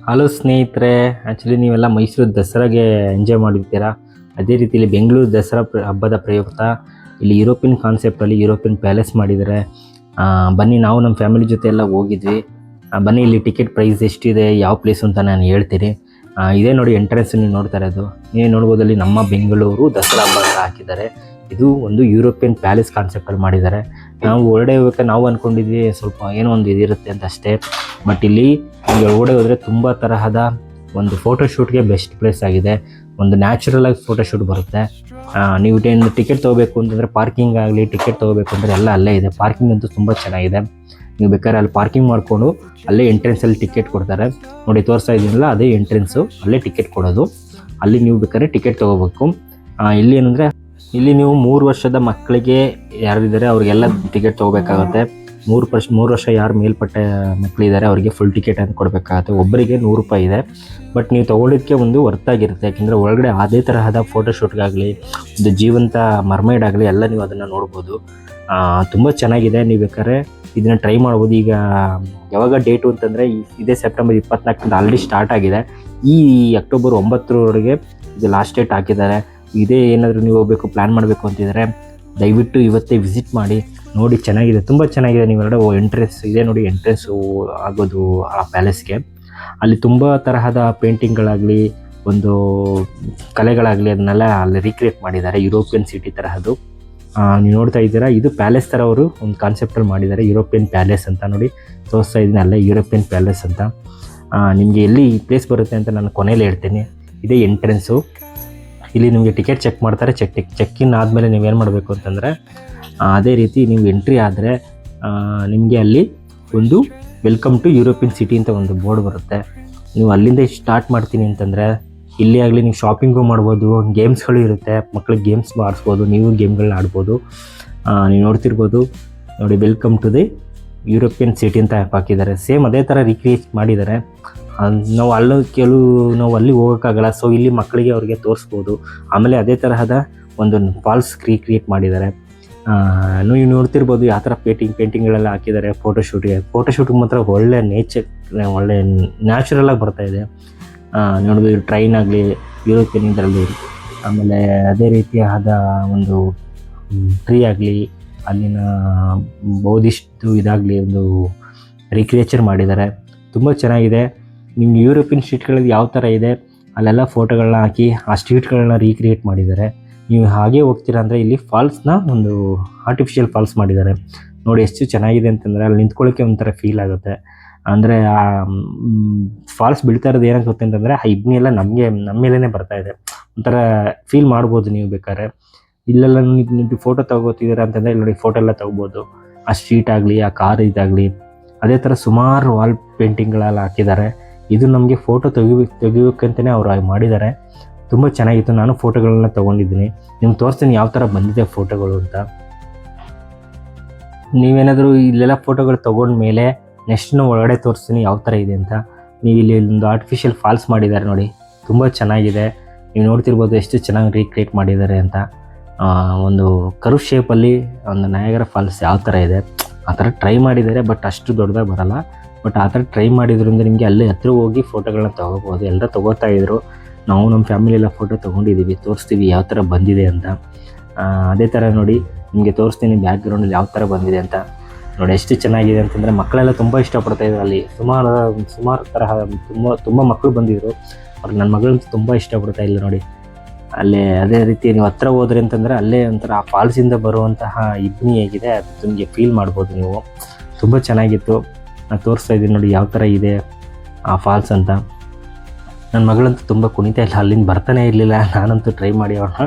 Hello ಸ್ನೇಹಿತರೆ, actually ನೀವೆಲ್ಲ Mysuru ದಸರಾಗೆ enjoy ಮಾಡಿರ್ತೀರಾ. ಅದೇ ರೀತಿ ಇಲ್ಲಿ ಬೆಂಗಳೂರು ದಸರಾ ಹಬ್ಬದ ಪ್ರಯುಕ್ತ ಇಲ್ಲಿ ಯುರೋಪಿಯನ್ ಕಾನ್ಸೆಪ್ಟಲ್ಲಿ ಯುರೋಪಿಯನ್ ಪ್ಯಾಲೇಸ್ ಮಾಡಿದ್ದಾರೆ. ಬನ್ನಿ, ನಾವು ನಮ್ಮ ಫ್ಯಾಮಿಲಿ ಜೊತೆ ಎಲ್ಲ ಹೋಗಿದ್ವಿ. ಬನ್ನಿ, ಇಲ್ಲಿ ಟಿಕೆಟ್ ಪ್ರೈಸ್ ಎಷ್ಟಿದೆ, ಯಾವ ಪ್ಲೇಸು ಅಂತ ನಾನು ಹೇಳ್ತೀನಿ. ಇದೇ ನೋಡಿ ಎಂಟ್ರೆನ್ಸ್, ನೀವು ನೋಡ್ತಾ ಇರೋದು. ನೀವು ನೋಡ್ಬೋದು, ಅಲ್ಲಿ ನಮ್ಮ ಬೆಂಗಳೂರು ದಸರಾ ಹಬ್ಬ ಅಂತ ಹಾಕಿದ್ದಾರೆ. ಇದು ಒಂದು ಯುರೋಪಿಯನ್ ಪ್ಯಾಲೇಸ್ ಕಾನ್ಸೆಪ್ಟಲ್ಲಿ ಮಾಡಿದ್ದಾರೆ. ನಾವು ಹೊರಡೆ ಹೋಗ್ಬೇಕಾದ್ರೆ ನಾವು ಅಂದ್ಕೊಂಡಿದ್ವಿ ಸ್ವಲ್ಪ ಏನೋ ಒಂದು ಇದಿರುತ್ತೆ ಅಂತ ಅಷ್ಟೇ. ಬಟ್ ಇಲ್ಲಿ ನಿಮಗೆ ಒಳಗಡೆ ಹೋದರೆ ತುಂಬ ತರಹದ ಒಂದು ಫೋಟೋಶೂಟ್ಗೆ ಬೆಸ್ಟ್ ಪ್ಲೇಸ್ ಆಗಿದೆ. ಒಂದು ನ್ಯಾಚುರಲ್ ಆಗಿ ಫೋಟೋಶೂಟ್ ಬರುತ್ತೆ. ನೀವು ಟಿಕೆಟ್ ತೊಗೋಬೇಕು ಅಂತಂದರೆ, ಪಾರ್ಕಿಂಗ್ ಆಗಲಿ ಟಿಕೆಟ್ ತೊಗೋಬೇಕು ಅಂದರೆ ಎಲ್ಲ ಅಲ್ಲೇ ಇದೆ. ಪಾರ್ಕಿಂಗ್ ಅಂತೂ ತುಂಬ ಚೆನ್ನಾಗಿದೆ. ನೀವು ಬೇಕಾದ್ರೆ ಅಲ್ಲಿ ಪಾರ್ಕಿಂಗ್ ಮಾಡಿಕೊಂಡು ಅಲ್ಲೇ ಎಂಟ್ರೆನ್ಸಲ್ಲಿ ಟಿಕೆಟ್ ಕೊಡ್ತಾರೆ. ನೋಡಿ, ತೋರಿಸ್ತಾ ಇದ್ದೀನಲ್ಲ, ಅದೇ ಎಂಟ್ರೆನ್ಸು, ಅಲ್ಲೇ ಟಿಕೆಟ್ ಕೊಡೋದು. ಅಲ್ಲಿ ನೀವು ಬೇಕಾದ್ರೆ ಟಿಕೆಟ್ ತೊಗೋಬೇಕು. ಇಲ್ಲಿ ಏನಂದರೆ, ಇಲ್ಲಿ ನೀವು 3 ವರ್ಷದ ಮಕ್ಕಳಿಗೆ ಯಾರಿದ್ದಾರೆ ಅವ್ರಿಗೆಲ್ಲ ಟಿಕೆಟ್ ತೊಗೋಬೇಕಾಗುತ್ತೆ. 3 ವರ್ಷ ಯಾರು ಮೇಲ್ಪಟ್ಟ ಮಕ್ಕಳಿದ್ದಾರೆ ಅವರಿಗೆ ಫುಲ್ ಟಿಕೆಟ್ ಅಂತ ಕೊಡಬೇಕಾಗುತ್ತೆ. ಒಬ್ಬರಿಗೆ 100 ರೂಪಾಯಿ ಇದೆ. ಬಟ್ ನೀವು ತೊಗೊಳ್ಳೋದಕ್ಕೆ ಒಂದು ವರ್ತಾಗಿರುತ್ತೆ. ಯಾಕೆಂದರೆ ಒಳಗಡೆ ಅದೇ ತರಹದ ಫೋಟೋಶೂಟ್ಗಾಗಲಿ, ಒಂದು ಜೀವಂತ ಮರ್ಮೈಡ್ ಆಗಲಿ ಎಲ್ಲ ನೀವು ಅದನ್ನು ನೋಡ್ಬೋದು. ತುಂಬ ಚೆನ್ನಾಗಿದೆ. ನೀವು ಬೇಕಾದ್ರೆ ಇದನ್ನು ಟ್ರೈ ಮಾಡ್ಬೋದು. ಈಗ ಯಾವಾಗ ಡೇಟು ಅಂತಂದರೆ, ಇದೇ ಸೆಪ್ಟೆಂಬರ್ 24 ಆಲ್ರೆಡಿ ಸ್ಟಾರ್ಟ್ ಆಗಿದೆ. ಈ ಅಕ್ಟೋಬರ್ 9ರವರೆಗೆ ಇದು ಲಾಸ್ಟ್ ಡೇಟ್ ಹಾಕಿದ್ದಾರೆ. ಇದೇ ಏನಾದರೂ ನೀವು ಹೋಗಬೇಕು ಪ್ಲ್ಯಾನ್ ಮಾಡಬೇಕು ಅಂತಿದ್ದಾರೆ, ದಯವಿಟ್ಟು ಇವತ್ತೇ ವಿಸಿಟ್ ಮಾಡಿ ನೋಡಿ. ಚೆನ್ನಾಗಿದೆ, ತುಂಬ ಚೆನ್ನಾಗಿದೆ. ನೀವೆರಡು ಎಂಟ್ರೆನ್ಸ್ ಇದೆ ನೋಡಿ, ಎಂಟ್ರೆನ್ಸು ಆಗೋದು ಆ ಪ್ಯಾಲೇಸ್ಗೆ. ಅಲ್ಲಿ ತುಂಬ ತರಹದ ಪೇಂಟಿಂಗ್ಗಳಾಗಲಿ, ಒಂದು ಕಲೆಗಳಾಗಲಿ, ಅದನ್ನೆಲ್ಲ ಅಲ್ಲಿ ರೀಕ್ರಿಯೇಟ್ ಮಾಡಿದ್ದಾರೆ. ಯುರೋಪಿಯನ್ ಸಿಟಿ ತರಹದ್ದು ನೀವು ನೋಡ್ತಾ ಇದ್ದೀರಾ. ಇದು ಪ್ಯಾಲೇಸ್ ಥರ ಅವರು ಒಂದು ಕಾನ್ಸೆಪ್ಟಲ್ಲಿ ಮಾಡಿದ್ದಾರೆ. ಯುರೋಪಿಯನ್ ಪ್ಯಾಲೇಸ್ ಅಂತ ನೋಡಿ ತೋರಿಸ್ತಾ ಇದ್ದೀನಿ, ಅಲ್ಲೇ ಯುರೋಪಿಯನ್ ಪ್ಯಾಲೇಸ್ ಅಂತ. ನಿಮಗೆ ಎಲ್ಲಿ ಪ್ಲೇಸ್ ಬರುತ್ತೆ ಅಂತ ನಾನು ಕೊನೆಯಲ್ಲಿ ಹೇಳ್ತೀನಿ. ಇದೇ ಎಂಟ್ರೆನ್ಸು. ಇಲ್ಲಿ ನಿಮಗೆ ಟಿಕೆಟ್ ಚೆಕ್ ಮಾಡ್ತಾರೆ. ಚೆಕ್ ಇನ್ ಆದಮೇಲೆ ನೀವೇನು ಮಾಡಬೇಕು ಅಂತಂದರೆ, ಅದೇ ರೀತಿ ನೀವು ಎಂಟ್ರಿ ಆದರೆ ನಿಮಗೆ ಅಲ್ಲಿ ಒಂದು ವೆಲ್ಕಮ್ ಟು ಯುರೋಪಿಯನ್ ಸಿಟಿ ಅಂತ ಒಂದು ಬೋರ್ಡ್ ಬರುತ್ತೆ. ನೀವು ಅಲ್ಲಿಂದ ಸ್ಟಾರ್ಟ್ ಮಾಡ್ತೀನಿ ಅಂತಂದರೆ, ಇಲ್ಲಿ ಆಗಲಿ ನೀವು ಶಾಪಿಂಗು ಮಾಡ್ಬೋದು, ಗೇಮ್ಸ್ಗಳು ಇರುತ್ತೆ, ಮಕ್ಳಿಗೆ ಗೇಮ್ಸ್ ಆಡಿಸ್ಬೋದು, ನೀವು ಗೇಮ್ಗಳನ್ನ ಆಡ್ಬೋದು. ನೀವು ನೋಡ್ತಿರ್ಬೋದು ನೋಡಿ, welcome to the European city ಅಂತ ಹಾಕಿದ್ದಾರೆ. ಸೇಮ್ ಅದೇ ಥರ ರೀಕ್ರಿಯೇಟ್ ಮಾಡಿದ್ದಾರೆ. ನಾವು ಅಲ್ಲಿ ಹೋಗೋಕ್ಕಾಗಲ್ಲ. ಸೊ ಇಲ್ಲಿ ಮಕ್ಕಳಿಗೆ ಅವ್ರಿಗೆ ತೋರಿಸ್ಬೋದು. ಆಮೇಲೆ ಅದೇ ತರಹದ ಒಂದು ಫಾಲ್ಸ್ ರೀಕ್ರಿಯೇಟ್ ಮಾಡಿದ್ದಾರೆ. ನೀವು ನೋಡ್ತಿರ್ಬೋದು ಯಾವ ಥರ ಪೇಂಟಿಂಗ್ಗಳೆಲ್ಲ ಹಾಕಿದ್ದಾರೆ ಫೋಟೋಶೂಟ್ಗೆ ಮಾತ್ರ ಒಳ್ಳೆ ಒಳ್ಳೆ ನ್ಯಾಚುರಲಾಗಿ ಬರ್ತಾಯಿದೆ. ನೋಡ್ಬೋದು, ಟ್ರೈನ್ ಆಗಲಿ ಯುರೋಪಿಯನ್ ಇದರಲ್ಲಿ, ಆಮೇಲೆ ಅದೇ ರೀತಿಯಾದ ಒಂದು ಟ್ರೀ ಆಗಲಿ, ಅಲ್ಲಿನ ಬೌದ್ಧಿಸ್ಟು ಇದಾಗಲಿ ಒಂದು ರೀಕ್ರಿಯೇಚರ್ ಮಾಡಿದ್ದಾರೆ. ತುಂಬ ಚೆನ್ನಾಗಿದೆ. ನಿಮ್ಗೆ ಯುರೋಪಿಯನ್ ಸ್ಟ್ರೀಟ್ಗಳಲ್ಲಿ ಯಾವ ಥರ ಇದೆ ಅಲ್ಲೆಲ್ಲ ಫೋಟೋಗಳನ್ನ ಹಾಕಿ ಆ ಸ್ಟ್ರೀಟ್ಗಳನ್ನ ರೀಕ್ರಿಯೇಟ್ ಮಾಡಿದ್ದಾರೆ. ನೀವು ಹಾಗೆ ಹೋಗ್ತೀರಾ ಅಂದರೆ, ಇಲ್ಲಿ ಫಾಲ್ಸ್ನ ಒಂದು ಆರ್ಟಿಫಿಷಿಯಲ್ ಫಾಲ್ಸ್ ಮಾಡಿದ್ದಾರೆ. ನೋಡಿ ಎಷ್ಟು ಚೆನ್ನಾಗಿದೆ ಅಂತಂದರೆ, ಅಲ್ಲಿ ನಿಂತ್ಕೊಳ್ಳೋಕ್ಕೆ ಒಂಥರ ಫೀಲ್ ಆಗುತ್ತೆ. ಅಂದರೆ ಆ ಫಾಲ್ಸ್ ಬೀಳ್ತಾ ಇರೋದು ಏನಾಗುತ್ತೆ ಅಂತಂದರೆ, ಆ ಇಬ್ಬನಿ ಎಲ್ಲ ನಮ್ಮ ಮೇಲೇ ಬರ್ತಾಯಿದೆ. ಒಂಥರ ಫೀಲ್ ಮಾಡ್ಬೋದು ನೀವು ಬೇಕಾದ್ರೆ. ಇಲ್ಲೆಲ್ಲ ನೀವು ಫೋಟೋ ತೊಗೋತಿದ್ದೀರಾ ಅಂತಂದರೆ, ಇಲ್ಲಿ ನೋಡಿ ಫೋಟೋ ಎಲ್ಲ ತೊಗೋಬೋದು. ಆ ಸ್ಟ್ರೀಟ್ ಆಗಲಿ, ಆ ಕಾರ್ ಇದಾಗಲಿ, ಅದೇ ಥರ ಸುಮಾರು ವಾಲ್ ಪೇಂಟಿಂಗ್ಗಳೆಲ್ಲ ಹಾಕಿದ್ದಾರೆ. ಇದು ನಮಗೆ ಫೋಟೋ ತೆಗಿಯೋಕ್ಕಂತಲೇ ಅವರು ಮಾಡಿದ್ದಾರೆ. ತುಂಬ ಚೆನ್ನಾಗಿತ್ತು. ನಾನು ಫೋಟೋಗಳನ್ನ ತೊಗೊಂಡಿದ್ದೀನಿ. ನಿಮ್ಗೆ ತೋರಿಸ್ತೀನಿ ಯಾವ ಥರ ಬಂದಿದೆ ಫೋಟೋಗಳು ಅಂತ. ನೀವೇನಾದರೂ ಇಲ್ಲೆಲ್ಲ ಫೋಟೋಗಳು ತೊಗೊಂಡ್ಮೇಲೆ ನೆಕ್ಸ್ಟ್ ಒಳಗಡೆ ತೋರಿಸ್ತೀನಿ ಯಾವ ಥರ ಇದೆ ಅಂತ. ನೀವು ಇಲ್ಲಿ ಒಂದು ಆರ್ಟಿಫಿಷಿಯಲ್ ಫಾಲ್ಸ್ ಮಾಡಿದ್ದಾರೆ ನೋಡಿ, ತುಂಬ ಚೆನ್ನಾಗಿದೆ. ನೀವು ನೋಡ್ತಿರ್ಬೋದು ಎಷ್ಟು ಚೆನ್ನಾಗಿ ರೀಕ್ರಿಯೇಟ್ ಮಾಡಿದ್ದಾರೆ ಅಂತ. ಒಂದು ಕರ್ವ್ ಶೇಪಲ್ಲಿ ಒಂದು ನಯಾಗರ ಫಾಲ್ಸ್ ಯಾವ ಥರ ಇದೆ ಆ ಥರ ಟ್ರೈ ಮಾಡಿದ್ದಾರೆ. ಬಟ್ ಅಷ್ಟು ದೊಡ್ಡದಾಗಿ ಬರೋಲ್ಲ. ಬಟ್ ಆ ಥರ ಟ್ರೈ ಮಾಡಿದ್ರಿಂದ ನಿಮಗೆ ಅಲ್ಲೇ ಹತ್ರ ಹೋಗಿ ಫೋಟೋಗಳನ್ನ ತೊಗೋಬೋದು. ಎಲ್ಲರೂ ತೊಗೋತಾಯಿದ್ರು. ನಾವು ನಮ್ಮ ಫ್ಯಾಮಿಲಿ ಎಲ್ಲ ಫೋಟೋ ತೊಗೊಂಡಿದ್ದೀವಿ, ತೋರಿಸ್ತೀವಿ ಯಾವ ಥರ ಬಂದಿದೆ ಅಂತ. ಅದೇ ಥರ ನೋಡಿ, ನಿಮಗೆ ತೋರಿಸ್ತೀನಿ ಬ್ಯಾಕ್ಗ್ರೌಂಡಲ್ಲಿ ಯಾವ ಥರ ಬಂದಿದೆ ಅಂತ. ನೋಡಿ ಎಷ್ಟು ಚೆನ್ನಾಗಿದೆ ಅಂತಂದರೆ, ಮಕ್ಕಳೆಲ್ಲ ತುಂಬ ಇಷ್ಟಪಡ್ತಾಯಿದ್ರು. ಅಲ್ಲಿ ಸುಮಾರು ತರಹ ತುಂಬ ಮಕ್ಕಳು ಬಂದಿದ್ದರು. ಅವ್ರು ನನ್ನ ಮಗಳಂತೂ ತುಂಬ ಇಷ್ಟಪಡ್ತಾ ಇಲ್ಲ ನೋಡಿ. ಅಲ್ಲೇ ಅದೇ ರೀತಿ ನೀವು ಹತ್ರ ಹೋದ್ರಿ ಅಂತಂದರೆ, ಅಲ್ಲೇ ಒಂಥರ ಆ ಫಾಲ್ಸಿಂದ ಬರುವಂತಹ ಇಬ್ಬನಿ ಹೇಗಿದೆ ಅದು ನಿಮಗೆ ಫೀಲ್ ಮಾಡ್ಬೋದು ನೀವು. ತುಂಬ ಚೆನ್ನಾಗಿತ್ತು. ನಾನು ತೋರಿಸ್ತಾ ಇದ್ದೀನಿ ನೋಡಿ ಯಾವ ಥರ ಇದೆ ಆ ಫಾಲ್ಸ್ ಅಂತ. ನನ್ನ ಮಗಳಂತೂ ತುಂಬ ಕುಣಿತಾ ಇಲ್ಲ, ಅಲ್ಲಿಂದ ಬರ್ತಾನೆ ಇರಲಿಲ್ಲ. ನಾನಂತೂ ಟ್ರೈ ಮಾಡಿ ಅವ್ರನ್ನ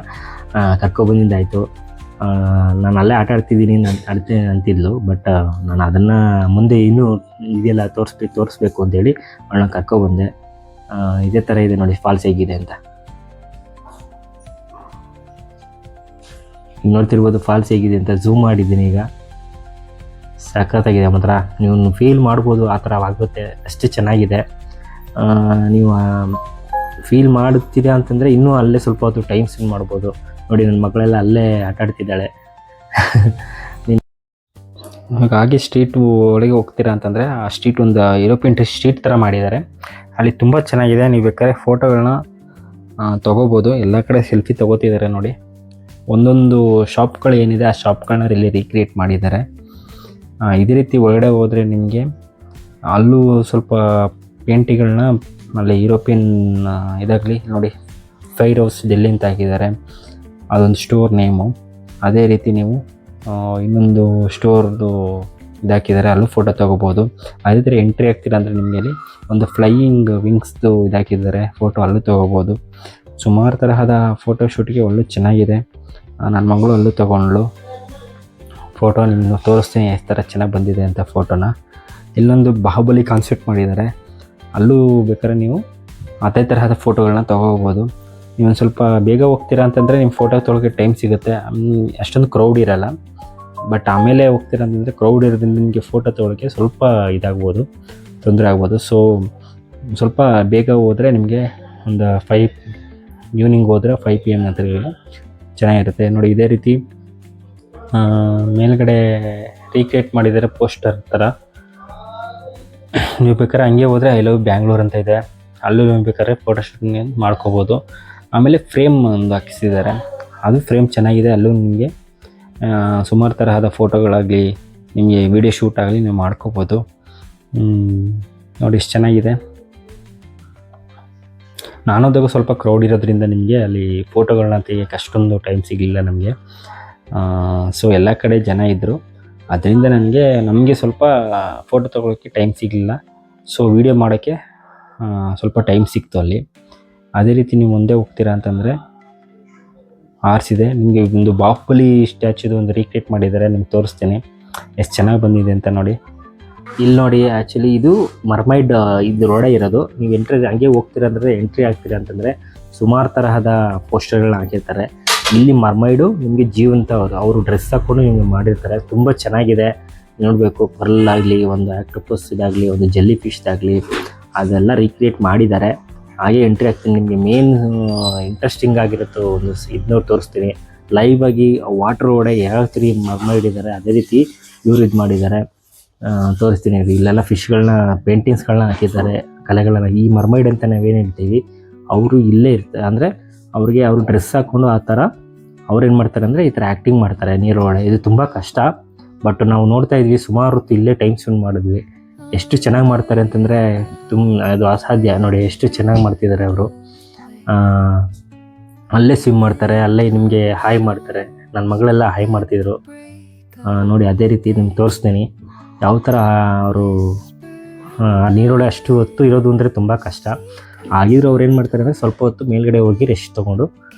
ಕರ್ಕೊಬಂದಿದ್ದಾಯಿತು. ನಾನು ಅಲ್ಲೇ ಆಟ ಆಡ್ತಿದ್ದೀನಿ ಆಡ್ತೀನಿ ಅಂತಿದ್ಲು. ಬಟ್ ನಾನು ಅದನ್ನು ಮುಂದೆ ಇನ್ನೂ ಇದೆಲ್ಲ ತೋರಿಸ್ಬೇಕು ಅಂತೇಳಿ ಅವಳನ್ನ ಕರ್ಕೊಬಂದೆ. ಇದೇ ಥರ ಇದೆ ನೋಡಿ ಫಾಲ್ಸ್ ಹೇಗಿದೆ ಅಂತ. ನೋಡ್ತಿರ್ಬೋದು ಫಾಲ್ಸ್ ಹೇಗಿದೆ ಅಂತ. ಝೂಮ್ ಮಾಡಿದ್ದೀನಿ ಈಗ. ಸಖತ್ತಾಗಿದೆ ಮಾತ್ರ. ನೀವು ಫೀಲ್ ಮಾಡ್ಬೋದು ಆ ಥರ ಆಗುತ್ತೆ, ಅಷ್ಟು ಚೆನ್ನಾಗಿದೆ. ನೀವು ಫೀಲ್ ಮಾಡುತ್ತೀರಾ ಅಂತಂದರೆ ಇನ್ನೂ ಅಲ್ಲೇ ಸ್ವಲ್ಪ ಹೊತ್ತು ಟೈಮ್ ಸ್ಪೆಂಡ್ ಮಾಡ್ಬೋದು. ನೋಡಿ, ನನ್ನ ಮಕ್ಕಳೆಲ್ಲ ಅಲ್ಲೇ ಆಟ ಆಡ್ತಿದ್ದಾಳೆ. ಹಾಗೆ ಸ್ಟ್ರೀಟ್ ಒಳಗೆ ಹೋಗ್ತೀರಾ ಅಂತಂದರೆ, ಆ ಸ್ಟ್ರೀಟ್ ಒಂದು ಯುರೋಪಿಯನ್ ಸ್ಟ್ರೀಟ್ ಥರ ಮಾಡಿದ್ದಾರೆ. ಅಲ್ಲಿ ತುಂಬ ಚೆನ್ನಾಗಿದೆ. ನೀವು ಬೇಕಾದ್ರೆ ಫೋಟೋಗಳನ್ನ ತೊಗೋಬೋದು. ಎಲ್ಲ ಕಡೆ ಸೆಲ್ಫಿ ತೊಗೋತಿದ್ದಾರೆ ನೋಡಿ. ಒಂದೊಂದು ಶಾಪ್ಗಳು ಏನಿದೆ ಆ ಶಾಪ್ಗಳನ್ನ ಇಲ್ಲಿ ರೀಕ್ರಿಯೇಟ್ ಮಾಡಿದ್ದಾರೆ. ಇದೇ ರೀತಿ ಒಳಗಡೆ ಹೋದರೆ ನಿಮಗೆ ಅಲ್ಲೂ ಸ್ವಲ್ಪ ಪೇಂಟಿಗಳನ್ನ, ಅಲ್ಲಿ ಯುರೋಪಿಯನ್ ಇದಾಗಲಿ ನೋಡಿ, ಫೈರ್ ಹೌಸ್ ಡೆಲ್ಲಿ ಅಂತ ಹಾಕಿದ್ದಾರೆ, ಅದೊಂದು ಸ್ಟೋರ್ ನೇಮು. ಅದೇ ರೀತಿ ನೀವು ಇನ್ನೊಂದು ಸ್ಟೋರ್ದು ಇದಾಕಿದ್ದಾರೆ, ಅಲ್ಲೂ ಫೋಟೋ ತೊಗೋಬೋದು. ಅದೇ ಥರ ಎಂಟ್ರಿ ಆಗ್ತೀರ ಅಂದರೆ ನಿಮಗೆ ಅಲ್ಲಿ ಒಂದು ಫ್ಲೈಯಿಂಗ್ ವಿಂಗ್ಸ್ದು ಇದಾಕಿದ್ದಾರೆ, ಫೋಟೋ ಅಲ್ಲೂ ತೊಗೋಬೋದು. ಸುಮಾರು ತರಹದ ಫೋಟೋಶೂಟ್ಗೆ ಒಳ್ಳೆ ಚೆನ್ನಾಗಿದೆ. ನನ್ನ ಮಗಳು ಅಲ್ಲೂ ತೊಗೊಂಡ್ಳು ಫೋಟೋ. ನಿಮ್ಮನ್ನು ತೋರಿಸ್ತೀನಿ ಎಷ್ಟು ಥರ ಚೆನ್ನಾಗಿ ಬಂದಿದೆ ಅಂತ ಫೋಟೋನ. ಇಲ್ಲೊಂದು ಬಾಹುಬಲಿ ಕಾನ್ಸೆಪ್ಟ್ ಮಾಡಿದ್ದಾರೆ, ಅಲ್ಲೂ ಬೇಕಾದ್ರೆ ನೀವು ಅದೇ ತರಹದ ಫೋಟೋಗಳನ್ನ ತೊಗೋಬೋದು. ನೀವು ಸ್ವಲ್ಪ ಬೇಗ ಹೋಗ್ತೀರಾ ಅಂತಂದರೆ ನಿಮ್ಮ ಫೋಟೋ ತೊಗೊಳಕ್ಕೆ ಟೈಮ್ ಸಿಗುತ್ತೆ, ಅಷ್ಟೊಂದು ಕ್ರೌಡ್ ಇರೋಲ್ಲ. ಬಟ್ ಆಮೇಲೆ ಹೋಗ್ತೀರಾ ಅಂತಂದರೆ ಕ್ರೌಡ್ ಇರೋದ್ರಿಂದ ನಿಮಗೆ ಫೋಟೋ ತೊಗೊಳಕ್ಕೆ ಸ್ವಲ್ಪ ಇದಾಗ್ಬೋದು, ತೊಂದರೆ ಆಗ್ಬೋದು. ಸೊ ಸ್ವಲ್ಪ ಬೇಗ ಹೋದರೆ ನಿಮಗೆ ಒಂದು ಈವ್ನಿಂಗ್ ಹೋದರೆ 5 PM ನಂತರ ಚೆನ್ನಾಗಿರುತ್ತೆ ನೋಡಿ. ಇದೇ ರೀತಿ ಮೇಲ್ಗಡೆ ರೀಕ್ರಿಯೇಟ್ ಮಾಡಿದ್ದಾರೆ ಪೋಸ್ಟರ್ ಥರ. ನೀವು ಬೇಕಾದ್ರೆ ಹಂಗೆ ಹೋದರೆ ಐ ಲವ್ ಬ್ಯಾಂಗ್ಳೂರ್ ಅಂತ ಇದೆ, ಅಲ್ಲೂ ಬೇಕಾದ್ರೆ ಫೋಟೋಶೂಟಿಂಗ್ ಮಾಡ್ಕೋಬೋದು. ಆಮೇಲೆ ಫ್ರೇಮ್ ಒಂದು ಹಾಕಿಸಿದ್ದಾರೆ, ಅದು ಫ್ರೇಮ್ ಚೆನ್ನಾಗಿದೆ. ಅಲ್ಲೂ ನಿಮಗೆ ಸುಮಾರು ತರಹದ ಫೋಟೋಗಳಾಗಲಿ, ನಿಮಗೆ ವಿಡಿಯೋ ಶೂಟ್ ಆಗಲಿ ನೀವು ಮಾಡ್ಕೋಬೋದು. ನೋಡಿ ಎಷ್ಟು ಚೆನ್ನಾಗಿದೆ. ನಾನೋದಾಗ ಸ್ವಲ್ಪ ಕ್ರೌಡ್ ಇರೋದ್ರಿಂದ ನಿಮಗೆ ಅಲ್ಲಿ ಫೋಟೋಗಳನ್ನ ತೆಗಿಯೋಕ್ಕೆ ಅಷ್ಟೊಂದು ಟೈಮ್ ಸಿಗಲಿಲ್ಲ ನಮಗೆ. ಸೊ ಎಲ್ಲ ಕಡೆ ಜನ ಇದ್ದರು, ಅದರಿಂದ ನಮಗೆ ಸ್ವಲ್ಪ ಫೋಟೋ ತೊಗೊಳೋಕ್ಕೆ ಟೈಮ್ ಸಿಗಲಿಲ್ಲ. ಸೊ ವಿಡಿಯೋ ಮಾಡೋಕ್ಕೆ ಸ್ವಲ್ಪ ಟೈಮ್ ಸಿಕ್ತು ಅಲ್ಲಿ. ಅದೇ ರೀತಿ ನೀವು ಮುಂದೆ ಹೋಗ್ತೀರಾ ಅಂತಂದರೆ ಆರ್ಸಿದೆ, ನಿಮಗೆ ಒಂದು ಬಾಹುಬಲಿ ಸ್ಟ್ಯಾಚ್ಯೂದು ಒಂದು ರೀಕ್ರಿಯೇಟ್ ಮಾಡಿದ್ದಾರೆ, ನಿಮ್ಗೆ ತೋರಿಸ್ತೀನಿ ಎಷ್ಟು ಚೆನ್ನಾಗಿ ಬಂದಿದೆ ಅಂತ ನೋಡಿ. ಇಲ್ಲಿ ನೋಡಿ, ಆ್ಯಕ್ಚುಲಿ ಇದು ಮರ್ಮೈಡ್ ಇದು ರೋಡೇ ಇರೋದು. ನೀವು ಹಂಗೆ ಹೋಗ್ತೀರಾ ಅಂದರೆ ಎಂಟ್ರಿ ಆಗ್ತೀರಾ ಅಂತಂದರೆ ಸುಮಾರು ತರಹದ ಪೋಸ್ಟರ್ಗಳನ್ನ ಹಾಕಿರ್ತಾರೆ. ಇಲ್ಲಿ ಮರ್ಮೈಡು ನಿಮಗೆ ಜೀವಂತ ಅವರು ಡ್ರೆಸ್ ಹಾಕ್ಕೊಂಡು ನಿಮಗೆ ಮಾಡಿರ್ತಾರೆ, ತುಂಬ ಚೆನ್ನಾಗಿದೆ ನೋಡಬೇಕು. ಪರ್ಲಾಗಲಿ, ಒಂದು ಆಕ್ಟೋಪಸ್ ಇದಾಗಲಿ, ಒಂದು ಜೆಲ್ಲಿ ಫಿಶ್ದಾಗಲಿ, ಅದೆಲ್ಲ ರೀಕ್ರಿಯೇಟ್ ಮಾಡಿದ್ದಾರೆ. ಹಾಗೆ ಎಂಟ್ರಿ ಆಗ್ತೀನಿ. ನಿಮಗೆ ಮೇನ್ ಇಂಟ್ರೆಸ್ಟಿಂಗ್ ಆಗಿರುತ್ತೋ ಒಂದು ಇದನ್ನ ತೋರಿಸ್ತೀನಿ ಲೈವ್ ಆಗಿ. ವಾಟರ್ ಒಳಗಡೆ ಯಾವ ರೀತಿ ಮರ್ಮೈಡ್ ಇದ್ದಾರೆ ಅದೇ ರೀತಿ ಇವರು ಇದು ಮಾಡಿದ್ದಾರೆ, ತೋರಿಸ್ತೀನಿ. ಇಲ್ಲೆಲ್ಲ ಫಿಶ್ಗಳನ್ನ ಪೇಂಟಿಂಗ್ಸ್ಗಳನ್ನ ಹಾಕಿದ್ದಾರೆ, ಕಲೆಗಳನ್ನ. ಈ ಮರ್ಮೈಡ್ ಅಂತ ನಾವೇನು ಹೇಳ್ತೀವಿ, ಅವರು ಇಲ್ಲೇ ಇರ್ತಾರೆ, ಅಂದರೆ ಅವ್ರಿಗೆ ಅವರು ಡ್ರೆಸ್ ಹಾಕ್ಕೊಂಡು ಆ ಥರ ಅವ್ರೇನು ಮಾಡ್ತಾರೆ ಅಂದರೆ ಈ ಥರ ಆ್ಯಕ್ಟಿಂಗ್ ಮಾಡ್ತಾರೆ ನೀರೊಳಗಡೆ. ಇದು ತುಂಬ ಕಷ್ಟ, ಬಟ್ ನಾವು ನೋಡ್ತಾ ಇದ್ವಿ, ಸುಮಾರು ಹೊತ್ತು ಇಲ್ಲೇ ಟೈಮ್ ಸ್ಪೆಂಡ್ ಮಾಡಿದ್ವಿ. ಎಷ್ಟು ಚೆನ್ನಾಗಿ ಮಾಡ್ತಾರೆ ಅಂತಂದರೆ ಅದು ಅಸಾಧ್ಯ ನೋಡಿ, ಎಷ್ಟು ಚೆನ್ನಾಗಿ ಮಾಡ್ತಿದ್ದಾರೆ ಅವರು. ಅಲ್ಲೇ ಸ್ವಿಮ್ ಮಾಡ್ತಾರೆ, ಅಲ್ಲೇ ನಿಮಗೆ ಹಾಯ್ ಮಾಡ್ತಾರೆ. ನನ್ನ ಮಗಳೆಲ್ಲ ಹಾಯ್ ಮಾಡ್ತಿದ್ರು ನೋಡಿ. ಅದೇ ರೀತಿ ನಿಮ್ಗೆ ತೋರಿಸ್ತೀನಿ ಯಾವ ಥರ ಅವರು ನೀರೊಳಗೆ ಅಷ್ಟು ಹೊತ್ತು ಇರೋದು ಅಂದರೆ ತುಂಬ ಕಷ್ಟ. ಆಗಿದ್ರು ಅವ್ರು ಏನು ಮಾಡ್ತಾರೆ ಅಂದರೆ ಸ್ವಲ್ಪ ಹೊತ್ತು ಮೇಲ್ಗಡೆ ಹೋಗಿ ರೆಸ್ಟ್ ತೊಗೊಂಡು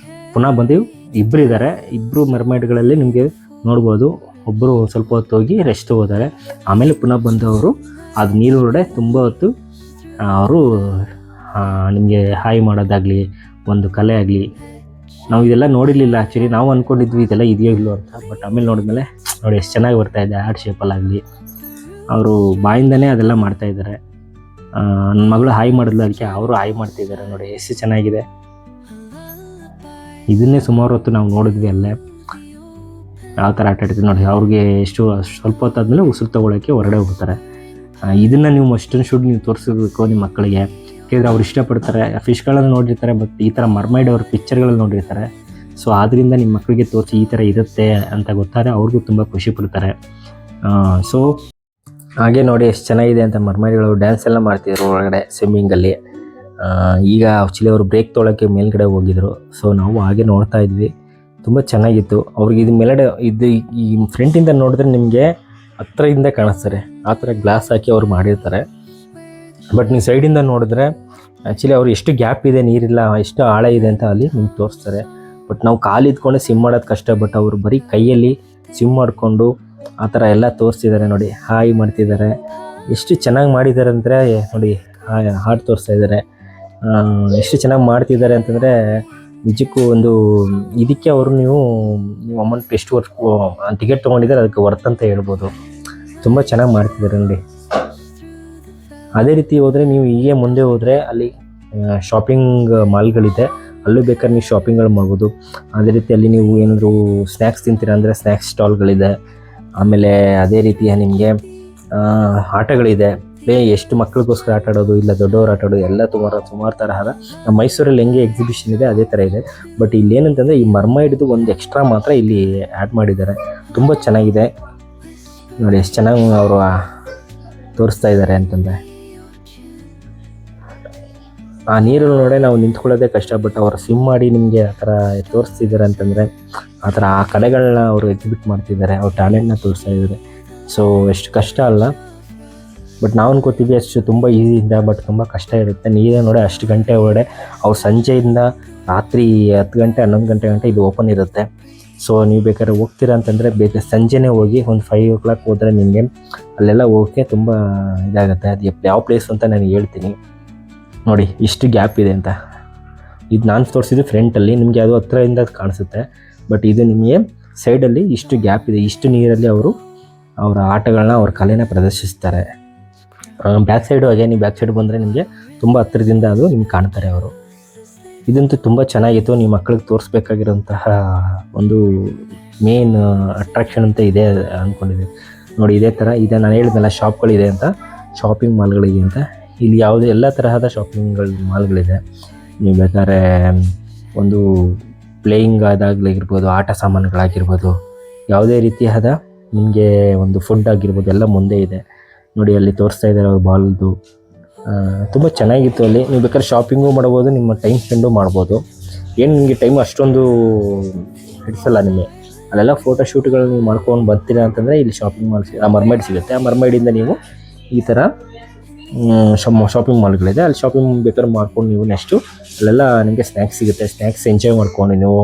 ಪುನಃ ಬಂದು ಇಬ್ಬರು ಇದ್ದಾರೆ, ಇಬ್ಬರು ಮರ್ಮೈಡ್ಗಳಲ್ಲಿ ನಿಮಗೆ ನೋಡ್ಬೋದು. ಒಬ್ಬರು ಸ್ವಲ್ಪ ಹೊತ್ತು ಹೋಗಿ ರೆಸ್ಟ್ ಹೋದರೆ, ಆಮೇಲೆ ಪುನಃ ಬಂದು ಅವರು ಅದು ನೀರೊಳಗಡೆ ತುಂಬ ಹೊತ್ತು ಅವರು ನಿಮಗೆ ಹಾಯ್ ಮಾಡೋದಾಗಲಿ, ಒಂದು ಕಲೆ ಆಗಲಿ. ನಾವು ಇದೆಲ್ಲ ನೋಡಿರಲಿಲ್ಲ ಆ್ಯಕ್ಚುಲಿ, ನಾವು ಅಂದ್ಕೊಂಡಿದ್ವಿ ಇದೆಲ್ಲ ಇದೆಯೋ ಇಲ್ಲೋ ಅಂತ. ಬಟ್ ಆಮೇಲೆ ನೋಡಿದ್ಮೇಲೆ ನೋಡಿ ಎಷ್ಟು ಚೆನ್ನಾಗಿ ಬರ್ತಾಯಿದೆ, ಆರ್ಟ್ ಶೇಪಲ್ಲಾಗಲಿ. ಅವರು ಬಾಯಿಂದನೇ ಅದೆಲ್ಲ ಮಾಡ್ತಾಯಿದ್ದಾರೆ. ನನ್ನ ಮಗಳು ಹಾಯ್ ಮಾಡಿದ್ಲು, ಅದಕ್ಕೆ ಅವರು ಹಾಯ್ ಮಾಡ್ತಿದ್ದಾರೆ ನೋಡಿ, ಎಷ್ಟು ಚೆನ್ನಾಗಿದೆ. ಇದನ್ನೇ ಸುಮಾರು ಹೊತ್ತು ನಾವು ನೋಡಿದ್ವಿ ಅಲ್ಲೇ ಯಾವ ಥರ ಆಟ ಆಡ್ತೀವಿ ನೋಡಿ. ಅವ್ರಿಗೆ ಸ್ವಲ್ಪ ಹೊತ್ತಾದ್ಮೇಲೆ ಉಸಿರು ತೊಗೊಳಕ್ಕೆ ಹೊರಗಡೆ ಹೋಗ್ತಾರೆ. ಇದನ್ನು ನೀವು ಅಷ್ಟೊಂದು ಶೂಟ್ ನೀವು ತೋರಿಸ್ಬೇಕು ನಿಮ್ಮ ಮಕ್ಕಳಿಗೆ, ಯಾಕೆಂದರೆ ಅವ್ರು ಇಷ್ಟಪಡ್ತಾರೆ. ಫಿಶ್ಗಳನ್ನು ನೋಡಿರ್ತಾರೆ, ಬಟ್ ಈ ಥರ ಮರ್ಮೈಡ್ ಅವ್ರ ಪಿಕ್ಚರ್ಗಳಲ್ಲಿ ನೋಡಿರ್ತಾರೆ. ಸೊ ಆದ್ದರಿಂದ ನಿಮ್ಮ ಮಕ್ಕಳಿಗೆ ತೋರಿಸಿ ಈ ಥರ ಇರುತ್ತೆ ಅಂತ ಗೊತ್ತಾರೆ, ಅವ್ರಿಗೂ ತುಂಬ ಖುಷಿ ಪಡ್ತಾರೆ. ಸೊ ಹಾಗೆ ನೋಡಿ ಎಷ್ಟು ಚೆನ್ನಾಗಿದೆ ಅಂತ. ಮರ್ಮೈಡ್ಗಳು ಡ್ಯಾನ್ಸ್ ಎಲ್ಲ ಮಾಡ್ತಿದ್ರು ಒಳಗಡೆ ಸ್ವಿಮ್ಮಿಂಗಲ್ಲಿ. ಈಗ ಆ್ಯಕ್ಚುಲಿ ಅವರು ಬ್ರೇಕ್ ತೊಗೊಳಕ್ಕೆ ಮೇಲ್ಗಡೆ ಹೋಗಿದ್ರು. ಸೊ ನಾವು ಹಾಗೆ ನೋಡ್ತಾ ಇದ್ವಿ, ತುಂಬ ಚೆನ್ನಾಗಿತ್ತು. ಅವ್ರಿಗೆ ಇದು ಮೇಲ್ಗಡೆ ಇದು ಈ ಫ್ರಂಟಿಂದ ನೋಡಿದ್ರೆ ನಿಮಗೆ ಹತ್ತಿರದಿಂದ ಕಾಣಿಸ್ತಾರೆ, ಆ ಥರ ಗ್ಲಾಸ್ ಹಾಕಿ ಅವ್ರು ಮಾಡಿರ್ತಾರೆ. ಬಟ್ ನೀವು ಸೈಡಿಂದ ನೋಡಿದ್ರೆ ಆ್ಯಕ್ಚುಲಿ ಅವ್ರು ಎಷ್ಟು ಗ್ಯಾಪ್ ಇದೆ, ನೀರಿಲ್ಲ, ಎಷ್ಟು ಆಳ ಇದೆ ಅಂತ ಅಲ್ಲಿ ನಿಮ್ಗೆ ತೋರಿಸ್ತಾರೆ. ಬಟ್ ನಾವು ಕಾಲು ಇದ್ಕೊಂಡು ಸ್ವಿಮ್ ಮಾಡೋದು ಕಷ್ಟ, ಬಟ್ ಅವರು ಬರೀ ಕೈಯಲ್ಲಿ ಸ್ವಿಮ್ ಮಾಡಿಕೊಂಡು ಆ ಥರ ಎಲ್ಲ ತೋರಿಸ್ತಿದ್ದಾರೆ ನೋಡಿ. ಹಾಯ್ ಮಾಡ್ತಿದ್ದಾರೆ, ಎಷ್ಟು ಚೆನ್ನಾಗಿ ಮಾಡಿದ್ದಾರೆ ಅಂದರೆ ನೋಡಿ. ಹಾಡು ತೋರಿಸ್ತಾ ಇದ್ದಾರೆ, ಎಷ್ಟು ಚೆನ್ನಾಗಿ ಮಾಡ್ತಿದ್ದಾರೆ ಅಂತಂದರೆ ನಿಜಕ್ಕೂ ಒಂದು ಇದಕ್ಕೆ ಅವರು ನೀವು ಅಮೌಂಟ್ ಎಷ್ಟು ಟಿಕೆಟ್ ತೊಗೊಂಡಿದ್ದಾರೆ ಅದಕ್ಕೆ ವರ್ತ್ ಅಂತ ಹೇಳ್ಬೋದು. ತುಂಬ ಚೆನ್ನಾಗಿ ಮಾಡ್ತಿದ್ದಾರೆ ನೋಡಿ. ಅದೇ ರೀತಿ ಹೋದರೆ ನೀವು ಹೀಗೆ ಮುಂದೆ ಹೋದರೆ ಅಲ್ಲಿ ಶಾಪಿಂಗ್ ಮಾಲ್ಗಳಿದೆ, ಅಲ್ಲೂ ಬೇಕಾದ್ರೆ ನೀವು ಶಾಪಿಂಗ್ಗಳು ಮಾಡ್ಬೋದು. ಅದೇ ರೀತಿ ಅಲ್ಲಿ ನೀವು ಏನಾದರೂ ಸ್ನ್ಯಾಕ್ಸ್ ತಿಂತೀರ ಅಂದರೆ ಸ್ನ್ಯಾಕ್ಸ್ ಸ್ಟಾಲ್ಗಳಿದೆ. ಆಮೇಲೆ ಅದೇ ರೀತಿಯ ನಿಮಗೆ ಆಟಗಳಿದೆ, ಎಷ್ಟು ಮಕ್ಕಳಿಗೋಸ್ಕರ ಆಟ ಆಡೋದು, ಇಲ್ಲ ದೊಡ್ಡವರು ಆಟ ಆಡೋದು ಎಲ್ಲ ಸುಮಾರು ತರಹದ ನಮ್ಮ ಮೈಸೂರಲ್ಲಿ ಹೆಂಗೆ ಎಕ್ಸಿಬಿಷನ್ ಇದೆ ಅದೇ ಥರ ಇದೆ. ಬಟ್ ಇಲ್ಲಿ ಏನಂತಂದರೆ ಈ ಮರ್ಮೈಡ್ದು ಒಂದು ಎಕ್ಸ್ಟ್ರಾ ಮಾತ್ರ ಇಲ್ಲಿ ಆ್ಯಡ್ ಮಾಡಿದ್ದಾರೆ. ತುಂಬ ಚೆನ್ನಾಗಿದೆ ನೋಡಿ, ಎಷ್ಟು ಚೆನ್ನಾಗಿ ಅವರು ತೋರಿಸ್ತಾ ಇದ್ದಾರೆ ಅಂತಂದರೆ. ಆ ನೀರಲ್ಲಿ ನೋಡೇ ನಾವು ನಿಂತ್ಕೊಳ್ಳೋದೇ ಕಷ್ಟ, ಬಟ್ ಅವರು ಸ್ವಿಮ್ ಮಾಡಿ ನಿಮಗೆ ಆ ಥರ ತೋರಿಸ್ತಿದ್ದಾರೆ ಅಂತಂದರೆ ಆ ಥರ ಆ ಕಲೆಗಳನ್ನ ಅವರು ಎಕ್ಸಿಬಿಟ್ ಮಾಡ್ತಿದ್ದಾರೆ, ಅವ್ರ ಟ್ಯಾಲೆಂಟ್ನ ತೋರಿಸ್ತಾ ಇದ್ದಾರೆ. ಸೊ ಎಷ್ಟು ಕಷ್ಟ ಅಲ್ಲ, ಬಟ್ ನಾವು ಅನ್ಕೋತೀವಿ ಅಷ್ಟು ತುಂಬ ಈಸಿಯಿಂದ, ಬಟ್ ತುಂಬ ಕಷ್ಟ ಇರುತ್ತೆ. ನೀವೇ ನೋಡಿ ಅಷ್ಟು ಗಂಟೆ ಒಳಗಡೆ ಅವ್ರು ಸಂಜೆಯಿಂದ ರಾತ್ರಿ 10 ಗಂಟೆ 11 ಗಂಟೆ ಇದು ಓಪನ್ ಇರುತ್ತೆ. ಸೊ ನೀವು ಬೇಕಾದ್ರೆ ಹೋಗ್ತೀರಾ ಅಂತಂದರೆ ಸಂಜೆನೇ ಹೋಗಿ ಒಂದು 5 o'clock ಹೋದರೆ ನಿಮಗೆ ಅಲ್ಲೆಲ್ಲ ಹೋಗೋಕ್ಕೆ ತುಂಬ ಇದಾಗುತ್ತೆ. ಅದು ಯಾವ ಪ್ಲೇಸ್ ಅಂತ ನಾನು ಹೇಳ್ತೀನಿ ನೋಡಿ. ಇಷ್ಟು ಗ್ಯಾಪ್ ಇದೆ ಅಂತ, ಇದು ನಾನು ತೋರಿಸಿದ್ದು ಫ್ರಂಟಲ್ಲಿ, ನಿಮಗೆ ಅದು ಹತ್ತಿರದಿಂದ ಕಾಣಿಸುತ್ತೆ. ಬಟ್ ಇದು ನಿಮಗೆ ಸೈಡಲ್ಲಿ ಇಷ್ಟು ಗ್ಯಾಪ್ ಇದೆ. ಇಷ್ಟು ನೀರಲ್ಲಿ ಅವರು ಅವರ ಆಟಗಳನ್ನ, ಅವ್ರ ಕಲೆನ ಪ್ರದರ್ಶಿಸ್ತಾರೆ. ಬ್ಯಾಕ್ ಸೈಡು ಹಾಗೆ, ನೀವು ಬ್ಯಾಕ್ ಸೈಡ್ ಬಂದರೆ ನಿಮಗೆ ತುಂಬ ಹತ್ತಿರದಿಂದ ಅದು ನಿಮ್ಗೆ ಕಾಣ್ತಾರೆ ಅವರು. ಇದಂತೂ ತುಂಬ ಚೆನ್ನಾಗಿತ್ತು. ನೀವು ಮಕ್ಕಳಿಗೆ ತೋರಿಸ್ಬೇಕಾಗಿರೋಂತಹ ಒಂದು ಮೇನ್ ಅಟ್ರಾಕ್ಷನ್ ಅಂತ ಇದೆ ಅಂದ್ಕೊಂಡಿದ್ದೆ ನೋಡಿ. ಇದೇ ಥರ ಇದೆ, ನಾನು ಹೇಳಿದ್ನಲ್ಲ ಶಾಪ್ಗಳಿದೆ ಅಂತ, ಶಾಪಿಂಗ್ ಮಾಲ್ಗಳಿದೆ ಅಂತ. ಇಲ್ಲಿ ಯಾವುದೇ ಎಲ್ಲ ತರಹದ ಮಾಲ್ಗಳಿದೆ. ನೀವು ಬೇಕಾದ್ರೆ ಒಂದು ಪ್ಲೇಯಿಂಗ್ ಅದಾಗಲಿರ್ಬೋದು, ಆಟ ಸಾಮಾನುಗಳಾಗಿರ್ಬೋದು, ಯಾವುದೇ ರೀತಿಯಾದ ನಿಮಗೆ ಒಂದು ಫುಡ್ ಆಗಿರ್ಬೋದು ಎಲ್ಲ ಮುಂದೆ ಇದೆ ನೋಡಿ. ಅಲ್ಲಿ ತೋರಿಸ್ತಾ ಇದ್ದಾರೆ ಅವ್ರ ಬಾಲ್ದು. ತುಂಬ ಚೆನ್ನಾಗಿತ್ತು. ಅಲ್ಲಿ ನೀವು ಬೇಕಾದ್ರೆ ಶಾಪಿಂಗು ಮಾಡ್ಬೋದು, ನಿಮ್ಮ ಟೈಮ್ ಸ್ಪೆಂಡು ಮಾಡ್ಬೋದು. ಏನು ನಿಮಗೆ ಟೈಮ್ ಅಷ್ಟೊಂದು ಹಿಡಿಸಲ್ಲ ನಿಮಗೆ. ಅಲ್ಲೆಲ್ಲ ಫೋಟೋ ಶೂಟ್ಗಳು ನೀವು ಮಾಡ್ಕೊಂಡು ಬರ್ತೀರಾ ಅಂತಂದರೆ ಇಲ್ಲಿ ಶಾಪಿಂಗ್ ಮಾಲ್ ಆ ಮರ್ಮೈಡ್ ಸಿಗುತ್ತೆ. ಆ ಮರ್ಮೈಡಿಂದ ನೀವು ಈ ಥರ ಶಾಪಿಂಗ್ ಮಾಲ್ಗಳಿದೆ, ಅಲ್ಲಿ ಶಾಪಿಂಗ್ ಬೇಕಾದ್ರೆ ಮಾಡ್ಕೊಂಡು ನೀವು ನೆಕ್ಸ್ಟು ಅಲ್ಲೆಲ್ಲ ನಿಮಗೆ ಸ್ನ್ಯಾಕ್ಸ್ ಸಿಗುತ್ತೆ. ಸ್ನ್ಯಾಕ್ಸ್ ಎಂಜಾಯ್ ಮಾಡ್ಕೊಂಡು ನೀವು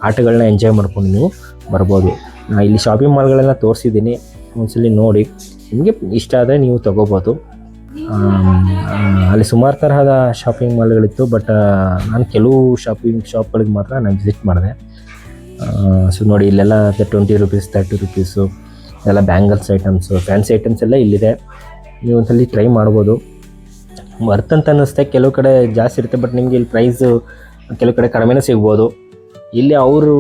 ಆಟಗಳನ್ನ ಎಂಜಾಯ್ ಮಾಡ್ಕೊಂಡು ನೀವು ಬರ್ಬೋದು. ನಾನು ಇಲ್ಲಿ ಶಾಪಿಂಗ್ ಮಾಲ್ಗಳೆಲ್ಲ ತೋರಿಸಿದ್ದೀನಿ, ಒಂದ್ಸಲಿ ನೋಡಿ. ನಿಮಗೆ ಇಷ್ಟ ಆದರೆ ನೀವು ತೊಗೋಬೋದು. ಅಲ್ಲಿ ಸುಮಾರು ತರಹದ ಶಾಪಿಂಗ್ ಮಾಲ್ಗಳಿತ್ತು, ಬಟ್ ನಾನು ಕೆಲವು ಶಾಪಿಂಗ್ ಶಾಪ್ಗಳಿಗೆ ಮಾತ್ರ ನಾನು ವಿಸಿಟ್ ಮಾಡಿದೆ. ಸೊ ನೋಡಿ, ಇಲ್ಲೆಲ್ಲ 20 rupees 30 rupees ಎಲ್ಲ ಬ್ಯಾಂಗಲ್ಸ್ ಐಟಮ್ಸು, ಫ್ಯಾನ್ಸಿ ಐಟಮ್ಸ್ ಎಲ್ಲ ಇಲ್ಲಿದೆ. ನೀವು ಒಂದ್ಸಲಿ ಟ್ರೈ ಮಾಡ್ಬೋದು. ವರ್ತ್ ಅಂತ ಅನ್ನಿಸ್ತೆ, ಕೆಲವು ಕಡೆ ಜಾಸ್ತಿ ಇರುತ್ತೆ, ಬಟ್ ನಿಮಗೆ ಇಲ್ಲಿ ಪ್ರೈಸು ಕೆಲವು ಕಡೆ ಕಡಿಮೆನೇ ಸಿಗ್ಬೋದು. ಇಲ್ಲಿ ಅವರು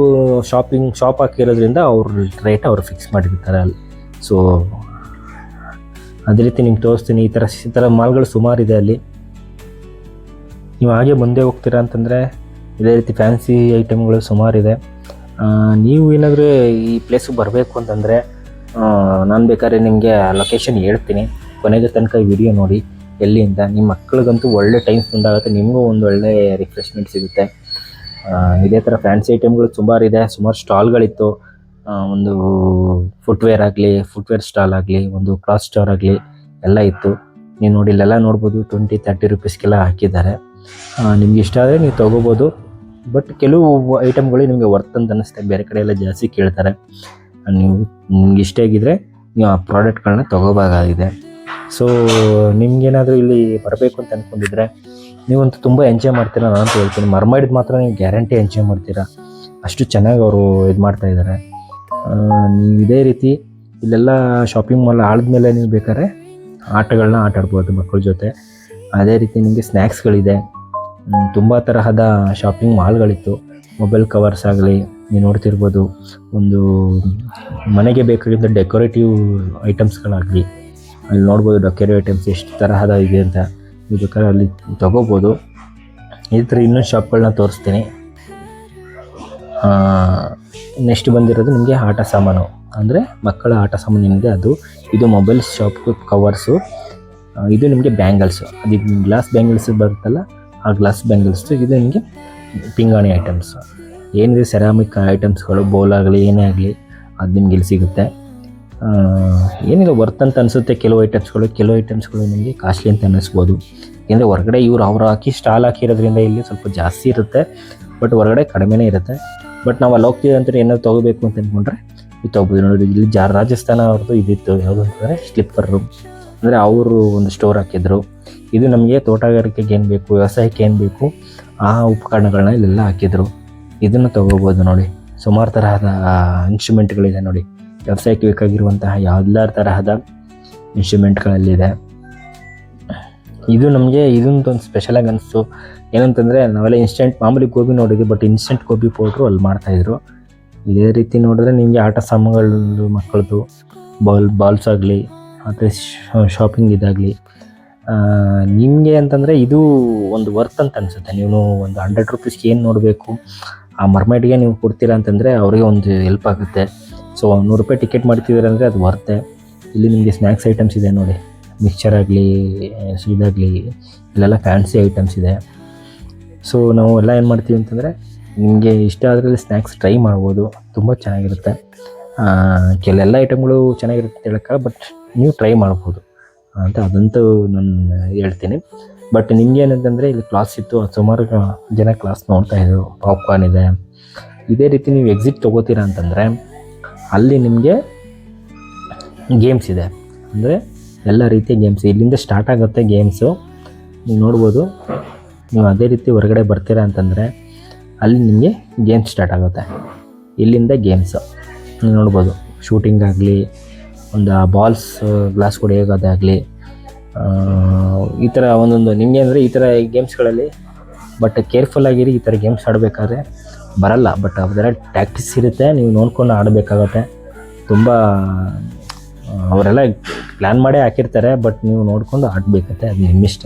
ಶಾಪ್ ಹಾಕಿರೋದ್ರಿಂದ ಅವ್ರ ರೇಟ್ ಅವರು ಫಿಕ್ಸ್ ಮಾಡಿರ್ತಾರೆ ಅಲ್ಲಿ. ಸೊ ಅದೇ ರೀತಿ ನಿಮ್ಗೆ ತೋರಿಸ್ತೀನಿ. ಈ ಥರ ಮಾಲ್ಗಳು ಸುಮಾರಿದೆ ಅಲ್ಲಿ. ನೀವು ಹಾಗೆ ಮುಂದೆ ಹೋಗ್ತೀರಾ ಅಂತಂದರೆ ಇದೇ ರೀತಿ ಫ್ಯಾನ್ಸಿ ಐಟಮ್ಗಳು ಸುಮಾರಿದೆ. ನೀವು ಏನಾದರೂ ಈ ಪ್ಲೇಸಿಗೆ ಬರಬೇಕು ಅಂತಂದರೆ ನಾನು ಬೇಕಾದ್ರೆ ನಿಮಗೆ ಲೊಕೇಶನ್ ಹೇಳ್ತೀನಿ, ಕೊನೆಗೆ ತನಕ ವಿಡಿಯೋ ನೋಡಿ ಎಲ್ಲಿಂದ. ನಿಮ್ಮ ಮಕ್ಳಿಗಂತೂ ಒಳ್ಳೆ ಟೈಮ್ ಸ್ಪೆಂಡ್ ಆಗುತ್ತೆ, ನಿಮಗೂ ಒಂದು ಒಳ್ಳೆ ರಿಫ್ರೆಶ್ಮೆಂಟ್ ಸಿಗುತ್ತೆ. ಇದೇ ಥರ ಫ್ಯಾನ್ಸಿ ಐಟಮ್ಗಳು ಸುಮಾರಿದೆ. ಸುಮಾರು ಸ್ಟಾಲ್ಗಳಿತ್ತು. ಒಂದು ಫುಟ್ವೇರ್ ಸ್ಟಾಲ್ ಆಗಲಿ, ಒಂದು ಕ್ಲಾತ್ ಸ್ಟೋರ್ ಆಗಲಿ ಎಲ್ಲ ಇತ್ತು. ನೀವು ನೋಡಿ ಇಲ್ಲೆಲ್ಲ ನೋಡ್ಬೋದು, 20-30 rupeesಗೆಲ್ಲ ಹಾಕಿದ್ದಾರೆ. ನಿಮ್ಗೆ ಇಷ್ಟ ಆದರೆ ನೀವು ತೊಗೋಬೋದು. ಬಟ್ ಕೆಲವು ಐಟಮ್ಗಳು ನಿಮಗೆ ವರ್ತ್ ಅಂತ ಅನ್ನಿಸ್ತೆ, ಬೇರೆ ಕಡೆ ಎಲ್ಲ ಜಾಸ್ತಿ ಕೇಳ್ತಾರೆ. ನಿಮ್ಗೆ ಇಷ್ಟ ಆಗಿದ್ದರೆ ನೀವು ಆ ಪ್ರಾಡಕ್ಟ್ಗಳನ್ನ ತೊಗೋಬೇಕಾಗಿದೆ. ಸೊ ನಿಮ್ಗೇನಾದರೂ ಇಲ್ಲಿ ಬರಬೇಕು ಅಂತ ಅಂದ್ಕೊಂಡಿದ್ರೆ ನೀವಂತೂ ತುಂಬ ಎಂಜಾಯ್ ಮಾಡ್ತೀರಾ ನಾನು ಹೇಳ್ತೀನಿ. ಮರ್ಮೈಡ್ ಮಾತ್ರ ನೀವು ಗ್ಯಾರಂಟಿ ಎಂಜಾಯ್ ಮಾಡ್ತೀರಾ, ಅಷ್ಟು ಚೆನ್ನಾಗಿ ಅವರು ಇದು ಮಾಡ್ತಾಯಿದ್ದಾರೆ. ನೀವು ಇದೇ ರೀತಿ ಇಲ್ಲೆಲ್ಲ ಶಾಪಿಂಗ್ ಮಾಲ್ ಆಳಿದ್ಮೇಲೆ ನೀವು ಬೇಕಾದ್ರೆ ಆಟಗಳನ್ನ ಆಟ ಆಡ್ಬೋದು ಮಕ್ಕಳ ಜೊತೆ. ಅದೇ ರೀತಿ ನಿಮಗೆ ಸ್ನ್ಯಾಕ್ಸ್ಗಳಿದೆ, ತುಂಬ ತರಹದ ಶಾಪಿಂಗ್ ಮಾಲ್ಗಳಿತ್ತು. ಮೊಬೈಲ್ ಕವರ್ಸ್ ಆಗಲಿ ನೀವು ನೋಡ್ತಿರ್ಬೋದು, ಒಂದು ಮನೆಗೆ ಬೇಕಾಗಿದ್ದ ಡೆಕೋರೇಟಿವ್ ಐಟಮ್ಸ್ಗಳಾಗಲಿ ಅಲ್ಲಿ ನೋಡ್ಬೋದು. ಡೆಕೋರೇಟಿವ್ ಐಟಮ್ಸ್ ಎಷ್ಟು ತರಹದ ಇದೆ ಅಂತ ನೀವು ಬೇಕಾದ್ರೆ ಅಲ್ಲಿ ತೊಗೋಬೋದು. ಈ ಥರ ಇನ್ನೊಂದು ಶಾಪ್ಗಳನ್ನ ತೋರಿಸ್ತೀನಿ. ನೆಕ್ಸ್ಟ್ ಬಂದಿರೋದು ನಿಮಗೆ ಆಟ ಸಾಮಾನು, ಅಂದರೆ ಮಕ್ಕಳ ಆಟ ಸಾಮಾನು ಏನಿದೆ ಅದು. ಇದು ಮೊಬೈಲ್ ಶಾಪ್ ಕವರ್ಸು. ಇದು ನಿಮಗೆ ಬ್ಯಾಂಗಲ್ಸು, ಅದು ಗ್ಲಾಸ್ ಬ್ಯಾಂಗಲ್ಸ್ ಬರುತ್ತಲ್ಲ ಆ ಗ್ಲಾಸ್ ಬ್ಯಾಂಗಲ್ಸು. ಇದು ನಿಮಗೆ ಪಿಂಗಾಣಿ ಐಟಮ್ಸು, ಏನಿದೆ ಸೆರಾಮಿಕ್ ಐಟಮ್ಸ್ಗಳು, ಬೌಲ್ ಆಗಲಿ ಏನೇ ಆಗಲಿ ಅದು ನಿಮ್ಗೆ ಇಲ್ಲಿ ಸಿಗುತ್ತೆ. ಏನಿದೆ ವರ್ತ್ ಅಂತ ಅನಿಸುತ್ತೆ ಕೆಲವು ಐಟಮ್ಸ್ಗಳು ನಿಮಗೆ ಕಾಸ್ಟ್ಲಿ ಅಂತ ಅನ್ನಿಸ್ಬೋದು. ಏಕೆಂದರೆ ಹೊರಗಡೆ ಅವ್ರು ಹಾಕಿ ಸ್ಟಾಲ್ ಹಾಕಿರೋದ್ರಿಂದ ಇಲ್ಲಿ ಸ್ವಲ್ಪ ಜಾಸ್ತಿ ಇರುತ್ತೆ, ಬಟ್ ಹೊರಗಡೆ ಕಡಿಮೆನೇ ಇರುತ್ತೆ. ಬಟ್ ನಾವು ಅಲ್ಲಿ ಹೋಗ್ತೀವಿ ಅಂತ ಏನಾದ್ರು ತೊಗೋಬೇಕು ಅಂತ ಅಂದ್ಕೊಂಡ್ರೆ ಇದು ತೊಗೋಬೋದು. ನೋಡಿ ಇಲ್ಲಿ ರಾಜಸ್ಥಾನ ಅವ್ರದ್ದು ಇದಿತ್ತು, ಯಾವುದು ಅಂತಂದರೆ ಸ್ಲಿಪ್ಪರು, ಅಂದರೆ ಅವರು ಒಂದು ಸ್ಟೋರ್ ಹಾಕಿದ್ರು. ಇದು ನಮಗೆ ತೋಟಗಾರಿಕೆಗೆ ಏನು ಬೇಕು, ವ್ಯವಸಾಯಕ್ಕೆ ಏನು ಬೇಕು ಆ ಉಪಕರಣಗಳನ್ನ ಇಲ್ಲೆಲ್ಲ ಹಾಕಿದ್ರು. ಇದನ್ನು ತೊಗೋಬೋದು ನೋಡಿ. ಸುಮಾರು ತರಹದ ಇನ್ಸ್ಟ್ರೂಮೆಂಟ್ಗಳಿದೆ ನೋಡಿ, ವ್ಯವಸಾಯಕ್ಕೆ ಬೇಕಾಗಿರುವಂತಹ ಎಲ್ಲ ತರಹದ ಇನ್ಸ್ಟ್ರೂಮೆಂಟ್ಗಳಲ್ಲಿದೆ. ಇದು ನಮಗೆ ಇದೊಂದು ಸ್ಪೆಷಲಾಗಿ ಅನಿಸ್ತು. ಏನಂತಂದರೆ ನಾವೆಲ್ಲ ಮಾಮೂಲಿ ಗೋಬಿ ನೋಡಿದ್ವಿ, ಬಟ್ ಇನ್ಸ್ಟೆಂಟ್ ಗೋಬಿ ಪೌಡ್ರು ಅಲ್ಲಿ ಮಾಡ್ತಾಯಿದ್ರು. ಇದೇ ರೀತಿ ನೋಡಿದ್ರೆ ನಿಮಗೆ ಆಟ ಸಾಮಾನುಗಳು ಮಕ್ಕಳದು ಬಾಲ್ಸ್ ಆಗಲಿ, ಮತ್ತು ಶಾಪಿಂಗ್ ಇದಾಗಲಿ ನಿಮಗೆ ಅಂತಂದರೆ ಇದು ಒಂದು ವರ್ತ್ ಅಂತ ಅನಿಸುತ್ತೆ. ನೀವು ಒಂದು 100 ರುಪೀಸ್ಗೆ ಏನು ನೋಡಬೇಕು ಆ ಮರ್ಮೈಡ್ಗೆ ನೀವು ಕೊಡ್ತೀರಾ ಅಂತಂದರೆ ಅವರಿಗೆ ಒಂದು ಹೆಲ್ಪ್ ಆಗುತ್ತೆ. ಸೊ 100 ರೂಪಾಯಿ ಟಿಕೆಟ್ ಮಾಡ್ತಿದ್ದಾರೆ ಅಂದರೆ ಅದು ವರ್ತೆ. ಇಲ್ಲಿ ನಿಮಗೆ ಸ್ನ್ಯಾಕ್ಸ್ ಐಟಮ್ಸ್ ಇದೆ ನೋಡಿ, ಮಿಕ್ಸ್ಚರ್ ಆಗಲಿ ಇದಾಗಲಿ ಇಲ್ಲೆಲ್ಲ ಫ್ಯಾನ್ಸಿ ಐಟಮ್ಸ್ ಇದೆ. ಸೊ ನಾವು ಎಲ್ಲ ಏನು ಮಾಡ್ತೀವಿ ಅಂತಂದರೆ ನಿಮಗೆ ಇಷ್ಟ ಆದ್ರಲ್ಲಿ ಸ್ನ್ಯಾಕ್ಸ್ ಟ್ರೈ ಮಾಡ್ಬೋದು, ತುಂಬ ಚೆನ್ನಾಗಿರುತ್ತೆ. ಕೆಲವೆಲ್ಲ ಐಟಮ್ಗಳು ಚೆನ್ನಾಗಿರುತ್ತೆ ಹೇಳೋಕ್ಕೆ, ಬಟ್ ನೀವು ಟ್ರೈ ಮಾಡ್ಬೋದು ಅಂತ ಅದಂತೂ ನಾನು ಹೇಳ್ತೀನಿ. ಬಟ್ ನಿಮ್ಗೆ ಏನಂತಂದರೆ ಇಲ್ಲಿ ಕ್ಲಾಸ್ ಇತ್ತು, ಸುಮಾರು ಜನ ಕ್ಲಾಸ್ ನೋಡ್ತಾಯಿದ್ರು, ಪಾಪ್ಕಾರ್ನ್ ಇದೆ. ಇದೇ ರೀತಿ ನೀವು ಎಕ್ಸಿಟ್ ತೊಗೋತೀರಾ ಅಂತಂದರೆ ಅಲ್ಲಿ ನಿಮಗೆ ಗೇಮ್ಸ್ ಇದೆ, ಅಂದರೆ ಎಲ್ಲ ರೀತಿಯ ಗೇಮ್ಸ್ ಇಲ್ಲಿಂದ ಸ್ಟಾರ್ಟ್ ಆಗುತ್ತೆ ಗೇಮ್ಸು. ನೀವು ನೋಡ್ಬೋದು. ನೀವು ಅದೇ ರೀತಿ ಹೊರಗಡೆ ಬರ್ತೀರಾ ಅಂತಂದರೆ ಅಲ್ಲಿ ನಿಮಗೆ ಗೇಮ್ಸ್ ಸ್ಟಾರ್ಟ್ ಆಗುತ್ತೆ. ಇಲ್ಲಿಂದ ಗೇಮ್ಸು ನೀವು ನೋಡ್ಬೋದು, ಶೂಟಿಂಗ್ ಆಗಲಿ, ಒಂದು ಬಾಲ್ಸ್ ಗ್ಲಾಸ್ ಹೊಡೆಯೋದಾಗಲಿ, ಈ ಥರ ಒಂದೊಂದು ನಿಮಗೆ ಅಂದರೆ ಈ ಥರ ಗೇಮ್ಸ್ಗಳಲ್ಲಿ. ಬಟ್ ಕೇರ್ಫುಲ್ಲಾಗಿರಿ, ಈ ಥರ ಗೇಮ್ಸ್ ಆಡಬೇಕಾದ್ರೆ ಬರಲ್ಲ, ಬಟ್ ಅದರ ಟ್ಯಾಕ್ಟಿಸ್ ಇರುತ್ತೆ, ನೀವು ನೋಡ್ಕೊಂಡು ಆಡಬೇಕಾಗತ್ತೆ. ತುಂಬ ಅವರೆಲ್ಲ ಪ್ಲ್ಯಾನ್ ಮಾಡೇ ಹಾಕಿರ್ತಾರೆ, ಬಟ್ ನೀವು ನೋಡ್ಕೊಂಡು ಆಡಬೇಕತ್ತೆ, ಅದು ನಿಮ್ಮಿಷ್ಟ.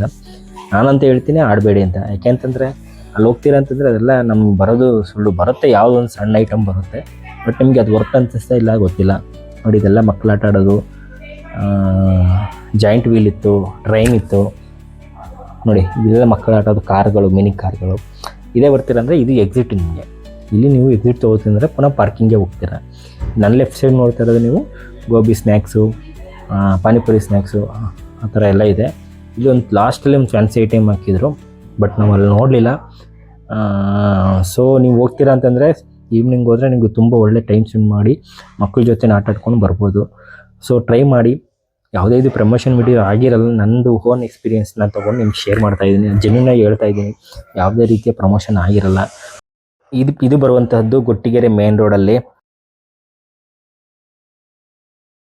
ನಾನಂತ ಹೇಳ್ತೀನಿ ಆಡಬೇಡಿ ಅಂತ. ಯಾಕೆಂತಂದರೆ ಅಲ್ಲಿ ಹೋಗ್ತೀರಾ ಅಂತಂದರೆ ಅದೆಲ್ಲ ನಮ್ಗೆ ಬರೋದು ಸುಳ್ಳು ಬರುತ್ತೆ, ಯಾವುದೋ ಒಂದು ಸಣ್ಣ ಐಟಮ್ ಬರುತ್ತೆ, ಬಟ್ ನಿಮಗೆ ಅದು ವರ್ಕ್ ಅನಿಸ್ತಾ ಇಲ್ಲ ಗೊತ್ತಿಲ್ಲ. ನೋಡಿ ಇದೆಲ್ಲ ಮಕ್ಕಳು ಆಟ ಆಡೋದು, ಜಾಯಿಂಟ್ ವೀಲ್ ಇತ್ತು, ಟ್ರೈನ್ ಇತ್ತು ನೋಡಿ, ಇದೆಲ್ಲ ಮಕ್ಕಳು ಆಟ ಆಡೋದು, ಕಾರ್ಗಳು, ಮಿನಿ ಕಾರ್ಗಳು. ಇದೇ ಬರ್ತೀರಂದರೆ ಇದು ಎಕ್ಸಿಟ್. ನಿಮಗೆ ಇಲ್ಲಿ ನೀವು ಎಕ್ಸಿಟ್ ತೊಗೋತೀರಂದರೆ ಪುನಃ ಪಾರ್ಕಿಂಗ್ಗೆ ಹೋಗ್ತೀರಾ. ನನ್ನ ಲೆಫ್ಟ್ ಸೈಡ್ ನೋಡ್ತಾ ಇರೋದು ನೀವು ಗೋಬಿ ಸ್ನ್ಯಾಕ್ಸು, ಪಾನಿಪುರಿ ಸ್ನ್ಯಾಕ್ಸು ಆ ಥರ ಎಲ್ಲ ಇದೆ. ಇಲ್ಲಿ ಒಂದು ಲಾಸ್ಟಲ್ಲಿ ಒಂದು ಫ್ಯಾನ್ಸಿ ಐಟಮ್ ಹಾಕಿದ್ರು, ಬಟ್ ನಾವು ಅಲ್ಲಿ ನೋಡಲಿಲ್ಲ. ಸೊ ನೀವು ಹೋಗ್ತೀರಾ ಅಂತಂದರೆ ಈವ್ನಿಂಗ್ ಹೋದರೆ ನಿಮಗೆ ತುಂಬ ಒಳ್ಳೆ ಟೈಮ್ ಸ್ಪೆಂಡ್ ಮಾಡಿ ಮಕ್ಕಳ ಜೊತೆ ಆಟ ಆಡ್ಕೊಂಡು ಬರ್ಬೋದು. ಸೊ ಟ್ರೈ ಮಾಡಿ. ಯಾವುದೇ ಇದು ಪ್ರಮೋಷನ್ ವಿಡಿಯೋ ಆಗಿರಲ್ಲ, ನನ್ನದು ಓನ್ ಎಕ್ಸ್ಪೀರಿಯೆನ್ಸ್ನ ತೊಗೊಂಡು ನಿಮ್ಗೆ ಶೇರ್ ಮಾಡ್ತಾಯಿದ್ದೀನಿ, ಜೆನ್ಯೂನಾಗಿ ಹೇಳ್ತಾಯಿದ್ದೀನಿ, ಯಾವುದೇ ರೀತಿಯ ಪ್ರಮೋಷನ್ ಆಗಿರಲ್ಲ. ಇದು ಬರುವಂತಹದ್ದು ಗೊಟ್ಟಿಗೆರೆ ಮೇನ್ ರೋಡಲ್ಲಿ.